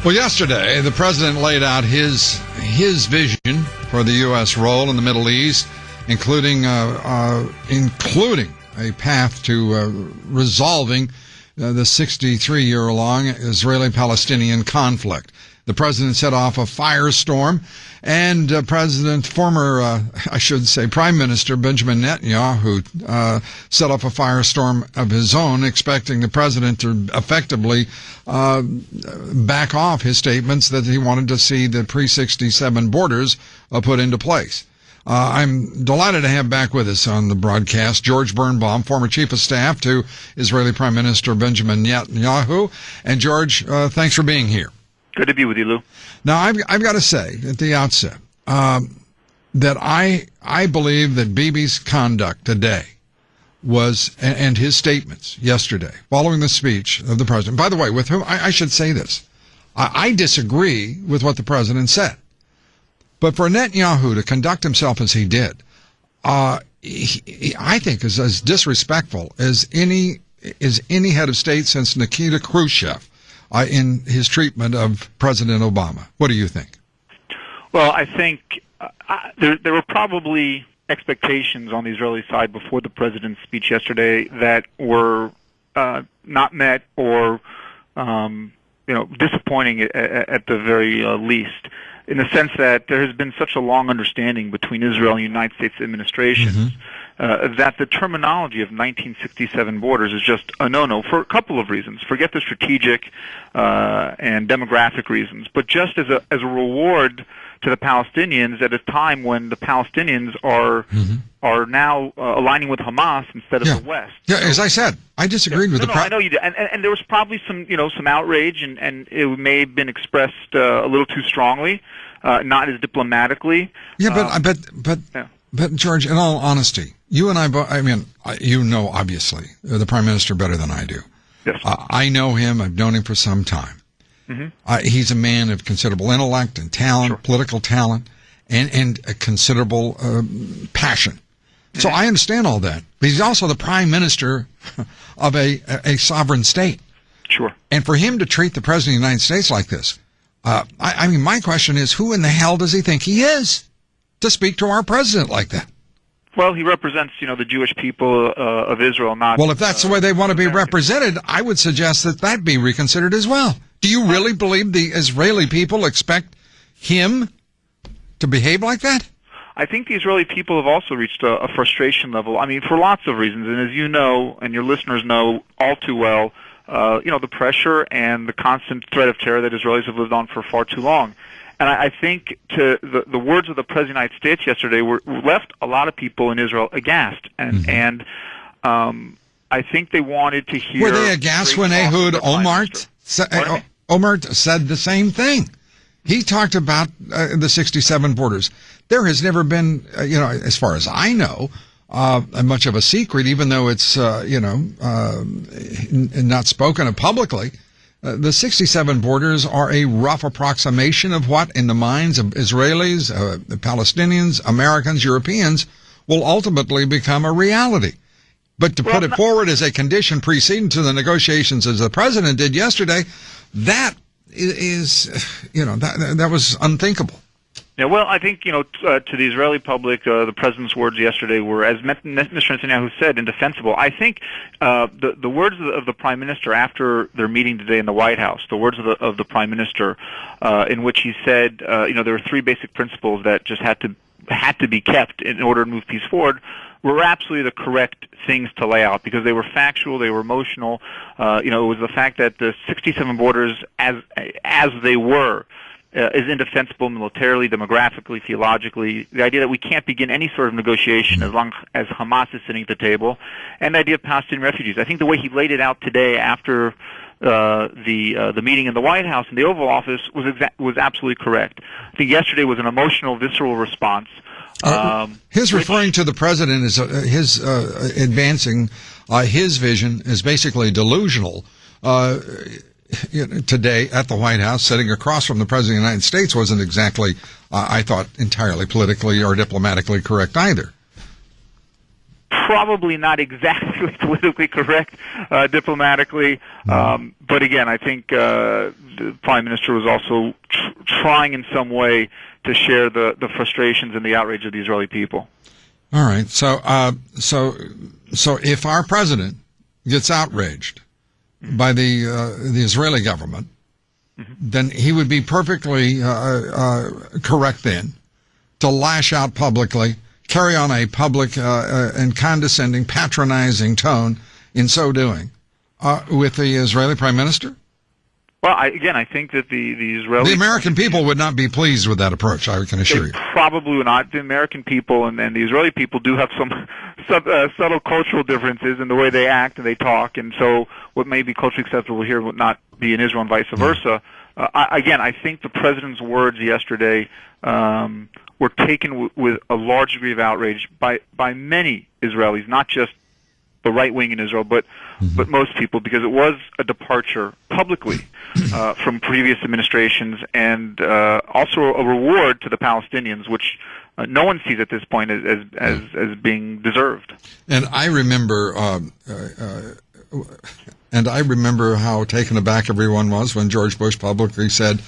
Well, yesterday, the president laid out his vision for the U.S. role in the Middle East, including a path to resolving the 63-year-long Israeli-Palestinian conflict. The president set off a firestorm, and Prime Minister Benjamin Netanyahu set off a firestorm of his own, expecting the president to effectively back off his statements that he wanted to see the pre-67 borders put into place. I'm delighted to have back with us on the broadcast George Birnbaum, former chief of staff to Israeli Prime Minister Benjamin Netanyahu. And George, thanks for being here. Good to be with you, Lou. Now, I've got to say at the outset that I believe that Bibi's conduct today was, and his statements yesterday, following the speech of the president, by the way, with whom I should say this, I disagree with what the president said. But for Netanyahu to conduct himself as he did, I think is as disrespectful as any head of state since Nikita Khrushchev in his treatment of President Obama. What do you think? Well, I think there were probably expectations on the Israeli side before the president's speech yesterday that were not met or disappointing at the very least, in the sense that there has been such a long understanding between Israel and the United States administrations that the terminology of 1967 borders is just a no-no for a couple of reasons. Forget the strategic and demographic reasons, but just as a reward to the Palestinians at a time when the Palestinians are now aligning with Hamas instead of the West. Yeah, as I said, I disagreed with the president. I know you did, and there was probably some outrage, and it may have been expressed a little too strongly, not as diplomatically. Yeah, but George, in all honesty, you and I both, obviously, the Prime Minister better than I do. Yes. I know him. I've known him for some time. He's a man of considerable intellect and talent, political talent, and a considerable passion. So I understand all that. But he's also the Prime Minister of a sovereign state. Sure. And for him to treat the President of the United States like this, my question is, who in the hell does he think he is to speak to our president like that? Well, he represents, the Jewish people of Israel, not... Well, if that's the way they want to be represented, I would suggest that be reconsidered as well. Do you really believe the Israeli people expect him to behave like that? I think the Israeli people have also reached a frustration level. I mean, for lots of reasons. And as you know, and your listeners know all too well, the pressure and the constant threat of terror that Israelis have lived on for far too long. And I think the words of the President of the United States yesterday left a lot of people in Israel aghast. And I think they wanted to hear... Were they aghast when Ehud Olmert said the same thing? He talked about the 67 borders. There has never been, as far as I know, much of a secret, even though it's, not spoken of publicly. The 67 borders are a rough approximation of what, in the minds of Israelis, Palestinians, Americans, Europeans, will ultimately become a reality. But to put it forward as a condition preceding to the negotiations, as the president did yesterday, that is, that was unthinkable. Yeah, well, I think, to the Israeli public, the president's words yesterday were, as Mr. Netanyahu said, indefensible. I think the words of the prime minister after their meeting today in the White House, the words of the prime minister, in which he said, there were three basic principles that just had to be kept in order to move peace forward, were absolutely the correct things to lay out, because they were factual, they were emotional. It was the fact that the 67 borders, as they were, is indefensible militarily, demographically, theologically. The idea that we can't begin any sort of negotiation as long as Hamas is sitting at the table, and the idea of Palestinian refugees. I think the way he laid it out today after the meeting in the White House and the Oval Office was absolutely correct. I think yesterday was an emotional, visceral response. His referring to the president as his advancing his vision is basically delusional. Today at the White House, sitting across from the President of the United States, wasn't exactly, I thought, entirely politically or diplomatically correct either. probably not exactly politically correct diplomatically, but again, I think the Prime Minister was also trying in some way to share the frustrations and the outrage of the Israeli people. All right. So if our president gets outraged by the Israeli government, then he would be perfectly correct then to lash out publicly, carry on a public and condescending, patronizing tone in so doing with the Israeli Prime Minister? Well, I think that the Israeli... The American people would not be pleased with that approach, I can assure you. Probably would not. The American people and the Israeli people do have some subtle cultural differences in the way they act and they talk, and so what may be culturally acceptable here would not be in Israel and vice versa. I think the president's words yesterday were taken with a large degree of outrage by many Israelis, not just the right wing in Israel, but most people, because it was a departure publicly from previous administrations, and also a reward to the Palestinians, which no one sees at this point as being deserved. And I remember, how taken aback everyone was when George Bush publicly said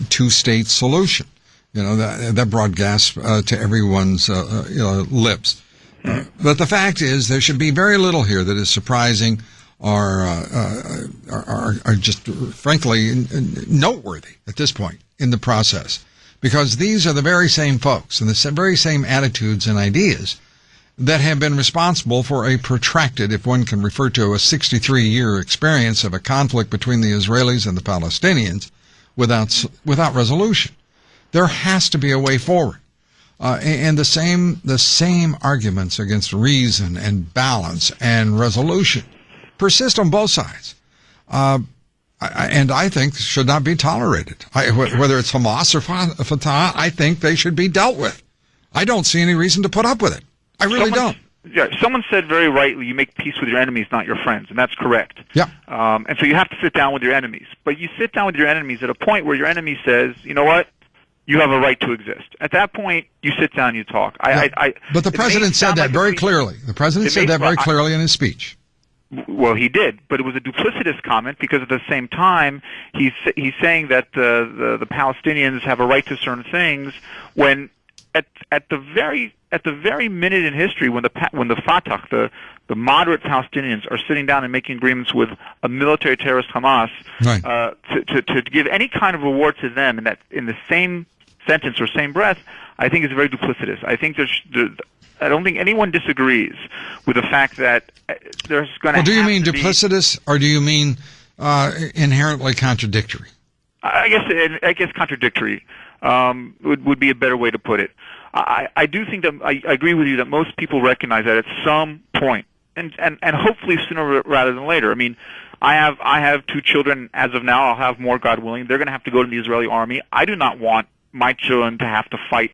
two-state solution. You know, that brought gasp to everyone's lips. But the fact is, there should be very little here that is surprising or are just, frankly, noteworthy at this point in the process, because these are the very same folks and the very same attitudes and ideas that have been responsible for a protracted, if one can refer to a 63-year experience of a conflict between the Israelis and the Palestinians without resolution. There has to be a way forward. And the same arguments against reason and balance and resolution persist on both sides, and I think should not be tolerated. Whether it's Hamas or Fatah, I think they should be dealt with. I don't see any reason to put up with it. I really don't. Yeah, someone said very rightly, you make peace with your enemies, not your friends, and that's correct. Yeah. And so you have to sit down with your enemies, but you sit down with your enemies at a point where your enemy says, you know what? You have a right to exist. At that point, you sit down, you talk. But the president said that very clearly. The president said that very clearly in his speech. Well, he did, but it was a duplicitous comment because at the same time he's saying that the Palestinians have a right to certain things when at the very minute in history when the Fatah, the moderate Palestinians, are sitting down and making agreements with a military terrorist Hamas, right, to give any kind of reward to them in the same sentence or same breath, I think is very duplicitous. I think I don't think anyone disagrees with the fact that there's going to. Well, do you mean duplicitous, or do you mean inherently contradictory? I guess contradictory would be a better way to put it. I do think that I agree with you that most people recognize that at some point, and hopefully sooner rather than later. I mean, I have 2 children as of now. I'll have more, God willing. They're going to have to go to the Israeli army. I do not want my children to have to fight